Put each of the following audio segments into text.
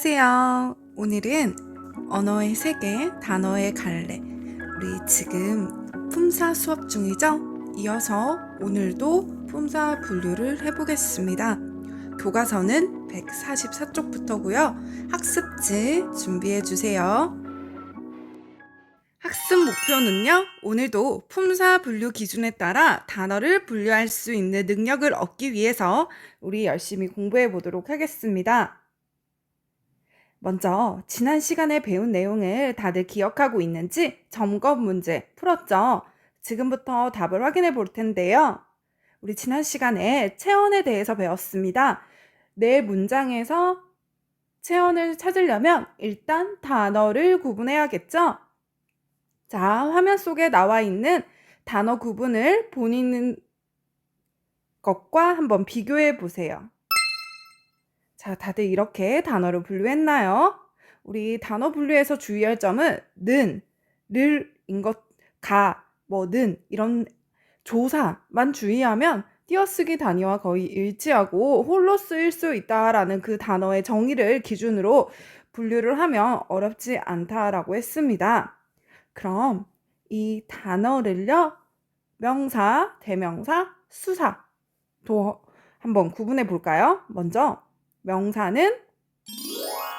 안녕하세요. 오늘은 언어의 세계, 단어의 갈래. 우리 지금 품사 수업 중이죠? 이어서 오늘도 품사 분류를 해보겠습니다. 교과서는 144쪽부터고요. 학습지 준비해주세요. 학습 목표는요, 오늘도 품사 분류 기준에 따라 단어를 분류할 수 있는 능력을 얻기 위해서 우리 열심히 공부해 보도록 하겠습니다. 먼저 지난 시간에 배운 내용을 다들 기억하고 있는지 점검 문제 풀었죠? 지금부터 답을 확인해 볼 텐데요. 우리 지난 시간에 체언에 대해서 배웠습니다. 내 문장에서 체언을 찾으려면 일단 단어를 구분해야겠죠? 자, 화면 속에 나와 있는 단어 구분을 본인 것과 한번 비교해 보세요. 자, 다들 이렇게 단어를 분류했나요? 우리 단어 분류에서 주의할 점은 는, 를인 것, 가, 는 이런 조사만 주의하면 띄어쓰기 단위와 거의 일치하고 홀로 쓰일 수 있다라는 그 단어의 정의를 기준으로 분류를 하면 어렵지 않다라고 했습니다. 그럼 이 단어를요, 명사, 대명사, 수사도 한번 구분해 볼까요? 먼저 명사는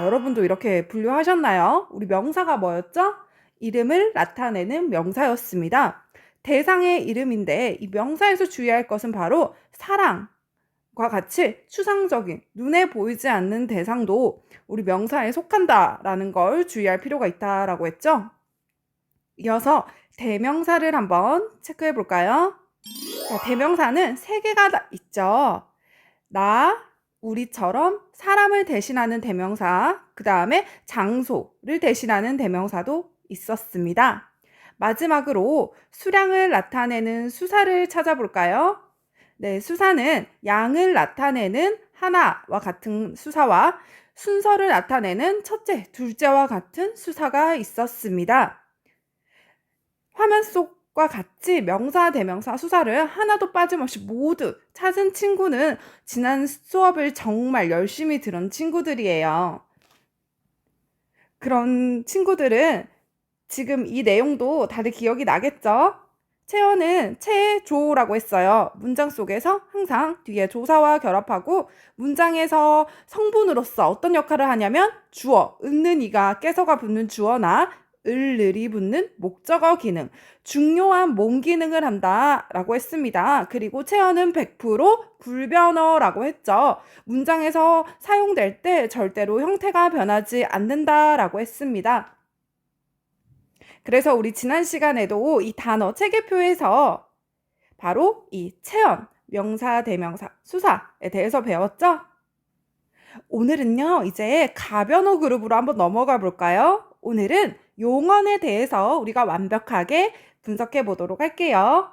여러분도 이렇게 분류하셨나요? 우리 명사가 뭐였죠? 이름을 나타내는 명사였습니다. 대상의 이름인데 이 명사에서 주의할 것은 바로 사랑과 같이 추상적인 눈에 보이지 않는 대상도 우리 명사에 속한다라는 걸 주의할 필요가 있다라고 했죠. 이어서 대명사를 한번 체크해 볼까요? 자, 대명사는 세 개가 있죠. 나, 우리처럼 사람을 대신하는 대명사, 그 다음에 장소를 대신하는 대명사도 있었습니다. 마지막으로 수량을 나타내는 수사를 찾아볼까요? 네, 수사는 양을 나타내는 하나와 같은 수사와 순서를 나타내는 첫째, 둘째와 같은 수사가 있었습니다. 화면 속과 같이 명사, 대명사, 수사를 하나도 빠짐없이 모두 찾은 친구는 지난 수업을 정말 열심히 들은 친구들이에요. 그런 친구들은 지금 이 내용도 다들 기억이 나겠죠? 체어는 체조라고 했어요. 문장 속에서 항상 뒤에 조사와 결합하고 문장에서 성분으로서 어떤 역할을 하냐면 주어, 있는 이가 깨서가 붙는 주어나 을이 붙는 목적어 기능, 중요한 몸 기능을 한다라고 했습니다. 그리고 체어는 100% 불변어라고 했죠. 문장에서 사용될 때 절대로 형태가 변하지 않는다라고 했습니다. 그래서 우리 지난 시간에도 이 단어 체계표에서 바로 이 체언, 명사, 대명사, 수사에 대해서 배웠죠? 오늘은요, 이제 가변어 그룹으로 한번 넘어가 볼까요? 오늘은 용언에 대해서 우리가 완벽하게 분석해 보도록 할게요.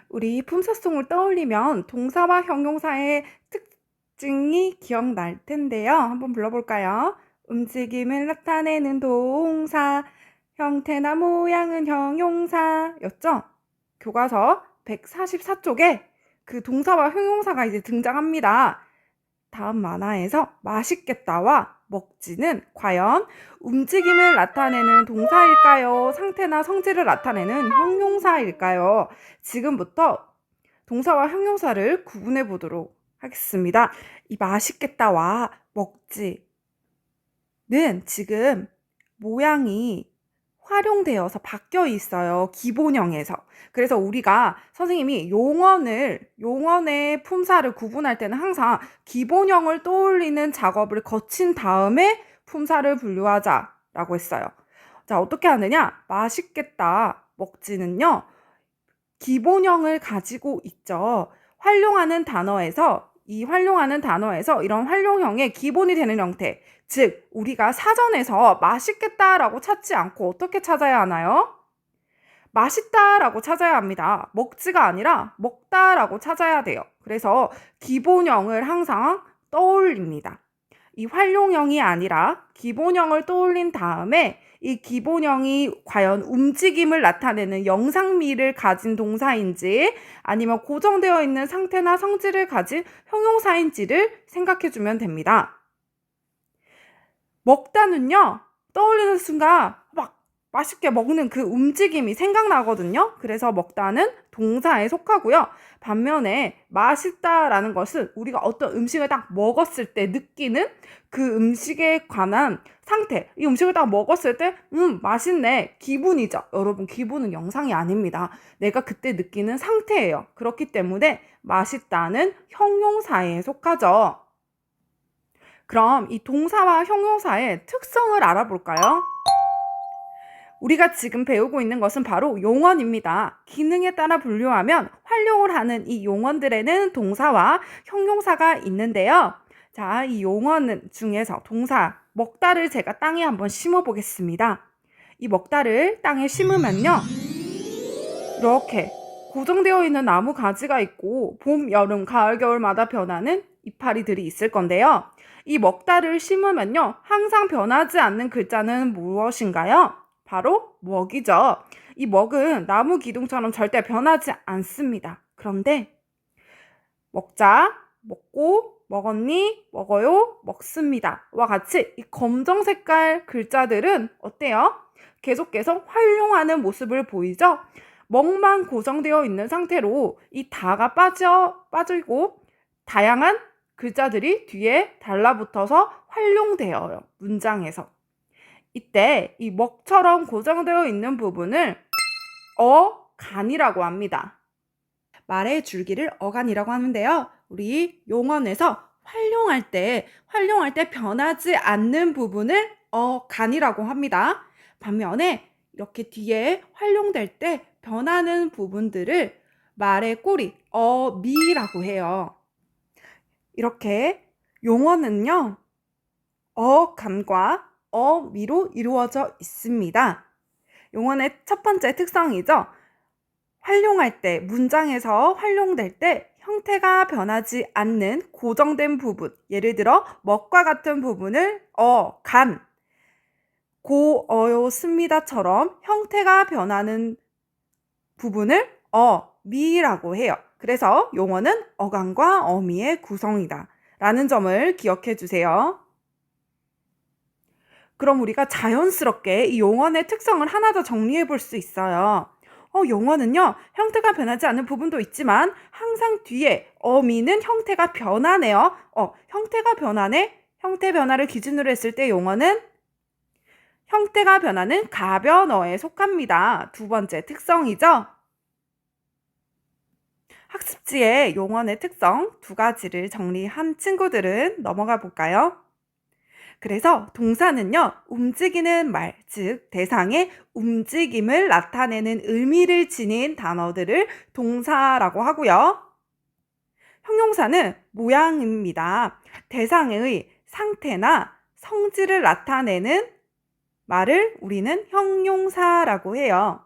우리 품사송을 떠올리면 동사와 형용사의 특징이 기억날 텐데요. 한번 불러볼까요? 움직임을 나타내는 동사, 형태나 모양은 형용사였죠? 교과서 144쪽에 그 동사와 형용사가 이제 등장합니다. 다음 만화에서 맛있겠다와 먹지는 과연 움직임을 나타내는 동사일까요? 상태나 성질을 나타내는 형용사일까요? 지금부터 동사와 형용사를 구분해 보도록 하겠습니다. 이 맛있겠다와 먹지는 지금 모양이 활용되어서 바뀌어 있어요. 기본형에서. 그래서 우리가 선생님이 용언의 품사를 구분할 때는 항상 기본형을 떠올리는 작업을 거친 다음에 품사를 분류하자라고 했어요. 자, 어떻게 하느냐? 맛있겠다, 먹지는요, 기본형을 가지고 있죠. 활용하는 단어에서 이런 활용형의 기본이 되는 형태, 즉 우리가 사전에서 맛있겠다라고 찾지 않고 어떻게 찾아야 하나요? 맛있다라고 찾아야 합니다. 먹지가 아니라 먹다라고 찾아야 돼요. 그래서 기본형을 항상 떠올립니다. 이 활용형이 아니라 기본형을 떠올린 다음에 이 기본형이 과연 움직임을 나타내는 영상미를 가진 동사인지 아니면 고정되어 있는 상태나 성질을 가진 형용사인지를 생각해 주면 됩니다. 먹다는요, 떠올리는 순간 막 맛있게 먹는 그 움직임이 생각나거든요. 그래서 먹다는 동사에 속하고요. 반면에 맛있다라는 것은 우리가 어떤 음식을 딱 먹었을 때 느끼는 그 음식에 관한 상태, 이 음식을 딱 먹었을 때 맛있네, 기분이죠. 여러분, 기분은 영상이 아닙니다. 내가 그때 느끼는 상태예요. 그렇기 때문에 맛있다는 형용사에 속하죠. 그럼 이 동사와 형용사의 특성을 알아볼까요? 우리가 지금 배우고 있는 것은 바로 용언입니다. 기능에 따라 분류하면 활용을 하는 이 용언들에는 동사와 형용사가 있는데요. 자, 이 용언 중에서 동사 먹다를 제가 땅에 한번 심어 보겠습니다. 이 먹다를 땅에 심으면요, 이렇게 고정되어 있는 나무 가지가 있고 봄, 여름, 가을, 겨울마다 변하는 이파리들이 있을 건데요. 이 먹다를 심으면요, 항상 변하지 않는 글자는 무엇인가요? 바로 먹이죠. 이 먹은 나무 기둥처럼 절대 변하지 않습니다. 그런데 먹자, 먹고, 먹었니, 먹어요, 먹습니다 와 같이 이 검정 색깔 글자들은 어때요? 계속 활용하는 모습을 보이죠? 먹만 고정되어 있는 상태로 이 다가 빠지고 다양한 글자들이 뒤에 달라붙어서 활용되어요. 문장에서. 이때 이 먹처럼 고정되어 있는 부분을 어간이라고 합니다. 말의 줄기를 어간이라고 하는데요. 우리 용언에서 활용할 때 변하지 않는 부분을 어간이라고 합니다. 반면에 이렇게 뒤에 활용될 때 변하는 부분들을 말의 꼬리 어미라고 해요. 이렇게 용언은요, 어간과 어미로 이루어져 있습니다. 용언의 첫 번째 특성이죠. 활용할 때, 문장에서 활용될 때 형태가 변하지 않는 고정된 부분, 예를 들어 먹과 같은 부분을 간, 고어요 습니다처럼 형태가 변하는 부분을 미라고 해요. 그래서 용언은 어간과 어미의 구성이다 라는 점을 기억해 주세요. 그럼 우리가 자연스럽게 이 용언의 특성을 하나 더 정리해 볼 수 있어요. 용언은요, 형태가 변하지 않는 부분도 있지만 항상 뒤에 어미는 형태가 변하네요. 형태가 변하네. 형태 변화를 기준으로 했을 때 용언은 형태가 변하는 가변어에 속합니다. 두 번째 특성이죠. 학습지에 용언의 특성 두 가지를 정리한 친구들은 넘어가 볼까요? 그래서 동사는요, 움직이는 말, 즉 대상의 움직임을 나타내는 의미를 지닌 단어들을 동사라고 하고요. 형용사는 모양입니다. 대상의 상태나 성질을 나타내는 말을 우리는 형용사라고 해요.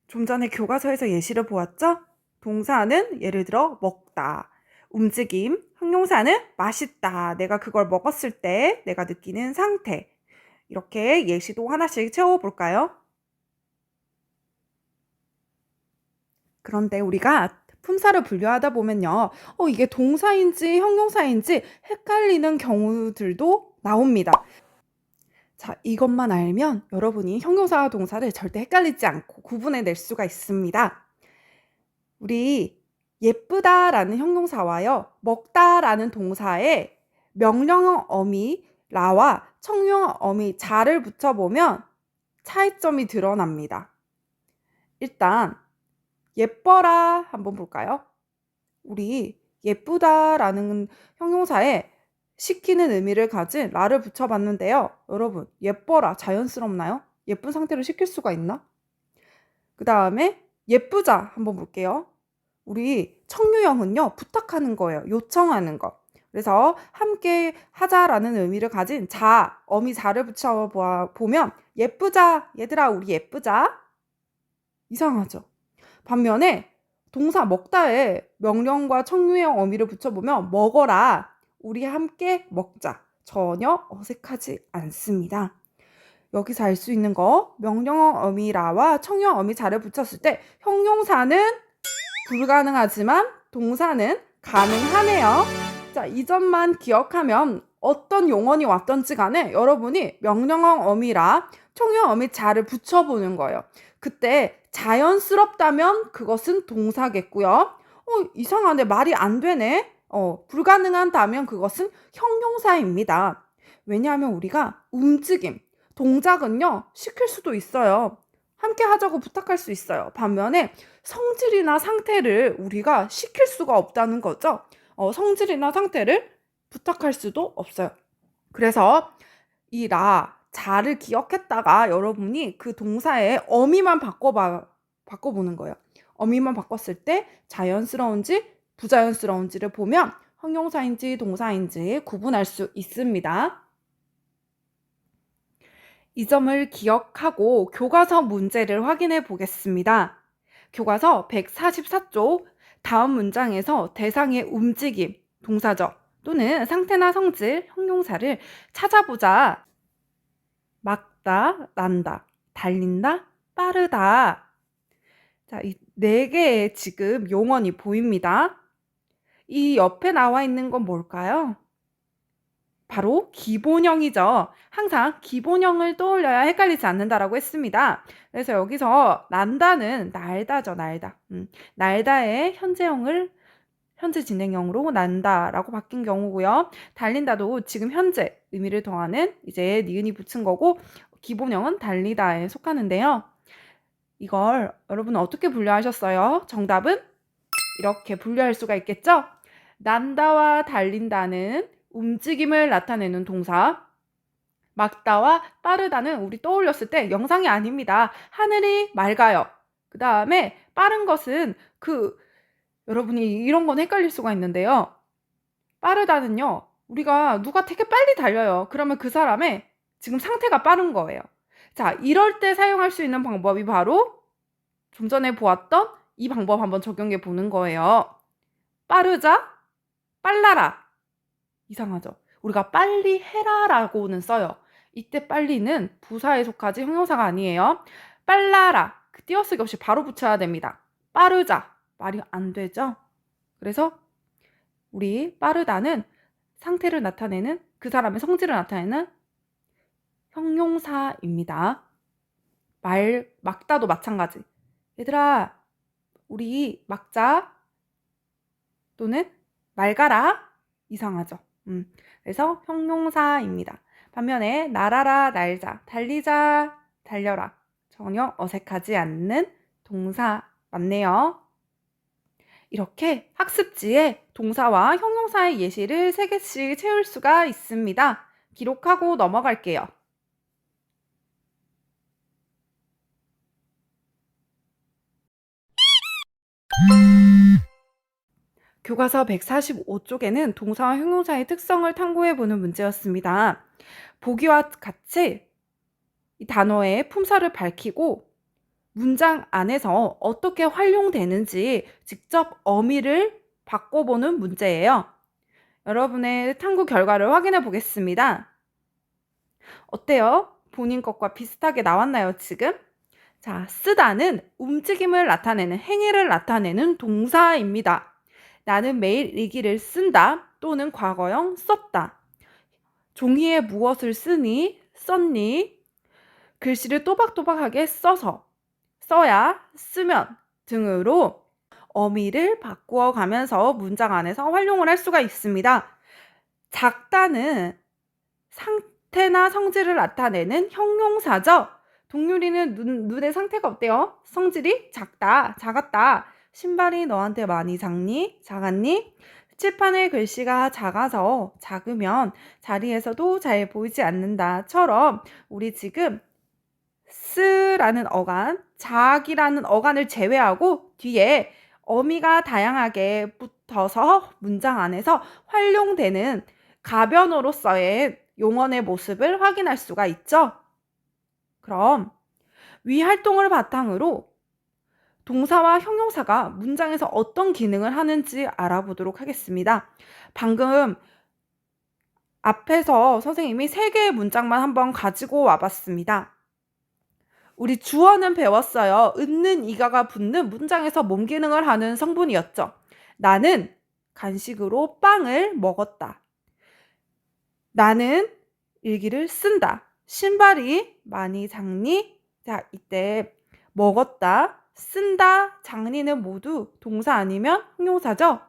좀 전에 교과서에서 예시를 보았죠? 동사는 예를 들어 먹다, 움직임, 형용사는 맛있다, 내가 그걸 먹었을 때 내가 느끼는 상태. 이렇게 예시도 하나씩 채워볼까요? 그런데 우리가 품사를 분류하다 보면요, 이게 동사인지 형용사인지 헷갈리는 경우들도 나옵니다. 자, 이것만 알면 여러분이 형용사와 동사를 절대 헷갈리지 않고 구분해낼 수가 있습니다. 우리 예쁘다라는 형용사와요, 먹다라는 동사에 명령어 어미 라와 청유어 어미 자를 붙여보면 차이점이 드러납니다. 일단 예뻐라 한번 볼까요? 우리 예쁘다라는 형용사에 시키는 의미를 가진 라를 붙여봤는데요. 여러분, 예뻐라 자연스럽나요? 예쁜 상태로 시킬 수가 있나? 그 다음에 예쁘자 한번 볼게요. 우리 청유형은요, 부탁하는 거예요. 요청하는 거. 그래서 함께 하자라는 의미를 가진 자, 어미 자를 붙여보면 예쁘자, 얘들아 우리 예쁘자. 이상하죠? 반면에 동사 먹다에 명령과 청유형 어미를 붙여보면 먹어라, 우리 함께 먹자. 전혀 어색하지 않습니다. 여기서 알 수 있는 거, 명령어 어미라와 청유형 어미 자를 붙였을 때 형용사는 불가능하지만 동사는 가능하네요. 자, 이 점만 기억하면 어떤 용언이 왔던지 간에 여러분이 명령형 어미라 총형 어미 자를 붙여보는 거예요. 그때 자연스럽다면 그것은 동사겠고요. 이상하네. 말이 안 되네. 불가능하다면 그것은 형용사입니다. 왜냐하면 우리가 움직임, 동작은요, 시킬 수도 있어요. 함께 하자고 부탁할 수 있어요. 반면에 성질이나 상태를 우리가 시킬 수가 없다는 거죠. 성질이나 상태를 부탁할 수도 없어요. 그래서 이 자를 기억했다가 여러분이 그 동사의 어미만 바꿔보는 거예요. 어미만 바꿨을 때 자연스러운지 부자연스러운지를 보면 형용사인지 동사인지 구분할 수 있습니다. 이 점을 기억하고 교과서 문제를 확인해 보겠습니다. 교과서 144쪽 다음 문장에서 대상의 움직임, 동사죠. 또는 상태나 성질, 형용사를 찾아보자. 막다, 난다, 달린다, 빠르다. 자, 이 네 개의 지금 용언이 보입니다. 이 옆에 나와 있는 건 뭘까요? 바로 기본형이죠. 항상 기본형을 떠올려야 헷갈리지 않는다라고 했습니다. 그래서 여기서 난다는 날다죠, 날다. 날다의 현재 진행형으로 난다라고 바뀐 경우고요. 달린다도 지금 현재 의미를 더하는 이제 니은이 붙은 거고 기본형은 달리다에 속하는데요. 이걸 여러분은 어떻게 분류하셨어요? 정답은 이렇게 분류할 수가 있겠죠? 난다와 달린다는 움직임을 나타내는 동사, 막다와 빠르다는 우리 떠올렸을 때 영상이 아닙니다. 하늘이 맑아요. 그 다음에 빠른 것은 여러분이 이런 건 헷갈릴 수가 있는데요. 빠르다는요. 우리가 누가 되게 빨리 달려요. 그러면 그 사람의 지금 상태가 빠른 거예요. 자, 이럴 때 사용할 수 있는 방법이 바로 좀 전에 보았던 이 방법 한번 적용해 보는 거예요. 빠르자, 빨라라. 이상하죠? 우리가 빨리 해라라고는 써요. 이때 빨리는 부사에 속하지 형용사가 아니에요. 빨라라. 그 띄어쓰기 없이 바로 붙여야 됩니다. 빠르자. 말이 안 되죠? 그래서 우리 빠르다는 상태를 나타내는 그 사람의 성질을 나타내는 형용사입니다. 막다도 마찬가지. 얘들아, 우리 막자 또는 맑아라. 이상하죠? 그래서 형용사입니다. 반면에 날아라, 날자, 달리자, 달려라. 전혀 어색하지 않는 동사 맞네요. 이렇게 학습지에 동사와 형용사의 예시를 3개씩 채울 수가 있습니다. 기록하고 넘어갈게요. 교과서 145쪽에는 동사와 형용사의 특성을 탐구해보는 문제였습니다. 보기와 같이 이 단어의 품사를 밝히고 문장 안에서 어떻게 활용되는지 직접 어미를 바꿔보는 문제예요. 여러분의 탐구 결과를 확인해 보겠습니다. 어때요? 본인 것과 비슷하게 나왔나요, 지금? 자, 쓰다는 움직임을 나타내는, 행위를 나타내는 동사입니다. 나는 매일 일기를 쓴다 또는 과거형 썼다. 종이에 무엇을 쓰니, 썼니? 글씨를 또박또박하게 써야, 쓰면 등으로 어미를 바꾸어 가면서 문장 안에서 활용을 할 수가 있습니다. 작다는 상태나 성질을 나타내는 형용사죠. 동유리는 눈의 상태가 어때요? 성질이 작다, 작았다. 신발이 너한테 많이 작았니? 칠판의 글씨가 작아서 작으면 자리에서도 잘 보이지 않는다처럼 우리 지금 쓰라는 어간, 작이라는 어간을 제외하고 뒤에 어미가 다양하게 붙어서 문장 안에서 활용되는 가변어로서의 용언의 모습을 확인할 수가 있죠. 그럼 위 활동을 바탕으로 동사와 형용사가 문장에서 어떤 기능을 하는지 알아보도록 하겠습니다. 방금 앞에서 선생님이 3개의 문장만 한번 가지고 와봤습니다. 우리 주어는 배웠어요. 은는 이가가 붙는 문장에서 몸 기능을 하는 성분이었죠. 나는 간식으로 빵을 먹었다. 나는 일기를 쓴다. 신발이 많이 작니? 자, 이때 먹었다, 쓴다, 작니는 모두 동사 아니면 형용사죠?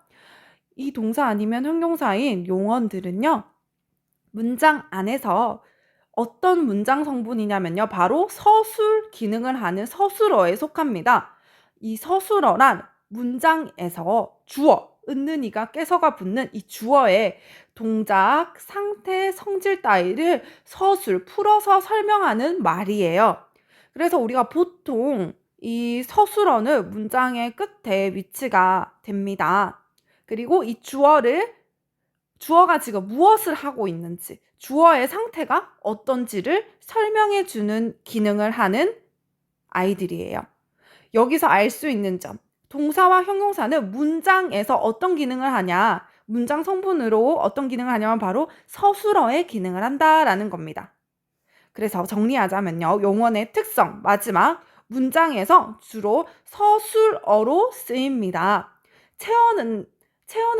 이 동사 아니면 형용사인 용언들은요, 문장 안에서 어떤 문장 성분이냐면요, 바로 서술 기능을 하는 서술어에 속합니다. 이 서술어란 문장에서 주어, 은는이가 깨서가 붙는 이 주어의 동작, 상태, 성질 따위를 서술, 풀어서 설명하는 말이에요. 그래서 우리가 보통 이 서술어는 문장의 끝에 위치가 됩니다. 그리고 이 주어가 지금 무엇을 하고 있는지, 주어의 상태가 어떤지를 설명해 주는 기능을 하는 아이들이에요. 여기서 알 수 있는 점, 동사와 형용사는 문장에서 어떤 기능을 하냐, 문장 성분으로 어떤 기능을 하냐면 바로 서술어의 기능을 한다라는 겁니다. 그래서 정리하자면요, 용언의 특성, 마지막, 문장에서 주로 서술어로 쓰입니다. 체어는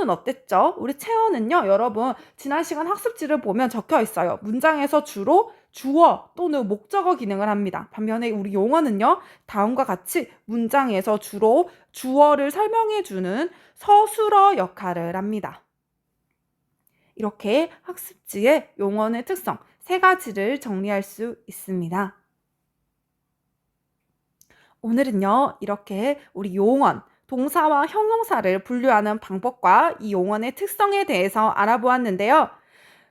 어땠죠? 우리 체어는요, 여러분 지난 시간 학습지를 보면 적혀 있어요. 문장에서 주로 주어 또는 목적어 기능을 합니다. 반면에 우리 용어는요, 다음과 같이 문장에서 주로 주어를 설명해주는 서술어 역할을 합니다. 이렇게 학습지의 용어의 특성 3가지를 정리할 수 있습니다. 오늘은요, 이렇게 우리 용언, 동사와 형용사를 분류하는 방법과 이 용언의 특성에 대해서 알아보았는데요.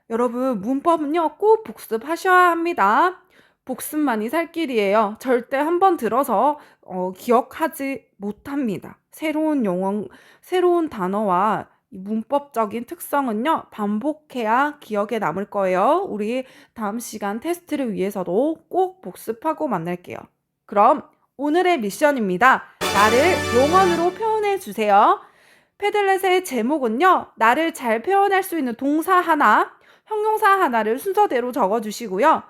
여러분, 문법은요, 꼭 복습하셔야 합니다. 복습만이 살 길이에요. 절대 한번 들어서 기억하지 못합니다. 새로운 용어, 새로운 단어와 이 문법적인 특성은요, 반복해야 기억에 남을 거예요. 우리 다음 시간 테스트를 위해서도 꼭 복습하고 만날게요. 그럼 오늘의 미션입니다. 나를 용언으로 표현해 주세요. 패들렛의 제목은요, 나를 잘 표현할 수 있는 동사 하나, 형용사 하나를 순서대로 적어주시고요.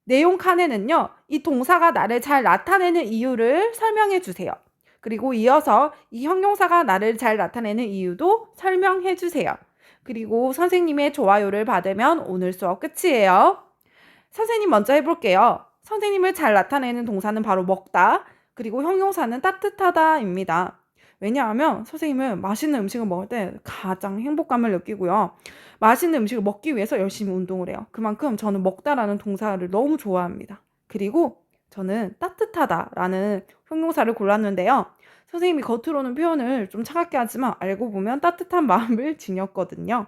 내용 칸에는요, 이 동사가 나를 잘 나타내는 이유를 설명해 주세요. 그리고 이어서 이 형용사가 나를 잘 나타내는 이유도 설명해 주세요. 그리고 선생님의 좋아요를 받으면 오늘 수업 끝이에요. 선생님 먼저 해볼게요. 선생님을 잘 나타내는 동사는 바로 먹다, 그리고 형용사는 따뜻하다입니다. 왜냐하면 선생님은 맛있는 음식을 먹을 때 가장 행복감을 느끼고요. 맛있는 음식을 먹기 위해서 열심히 운동을 해요. 그만큼 저는 먹다라는 동사를 너무 좋아합니다. 그리고 저는 따뜻하다라는 형용사를 골랐는데요. 선생님이 겉으로는 표현을 좀 차갑게 하지만 알고 보면 따뜻한 마음을 지녔거든요.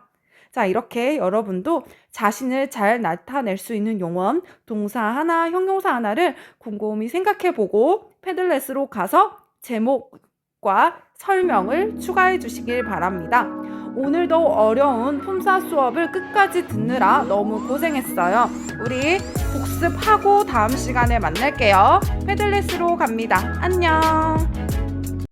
자, 이렇게 여러분도 자신을 잘 나타낼 수 있는 용언, 동사 하나, 형용사 하나를 곰곰이 생각해보고 패들렛으로 가서 제목과 설명을 추가해 주시길 바랍니다. 오늘도 어려운 품사 수업을 끝까지 듣느라 너무 고생했어요. 우리 복습하고 다음 시간에 만날게요. 패들렛으로 갑니다. 안녕.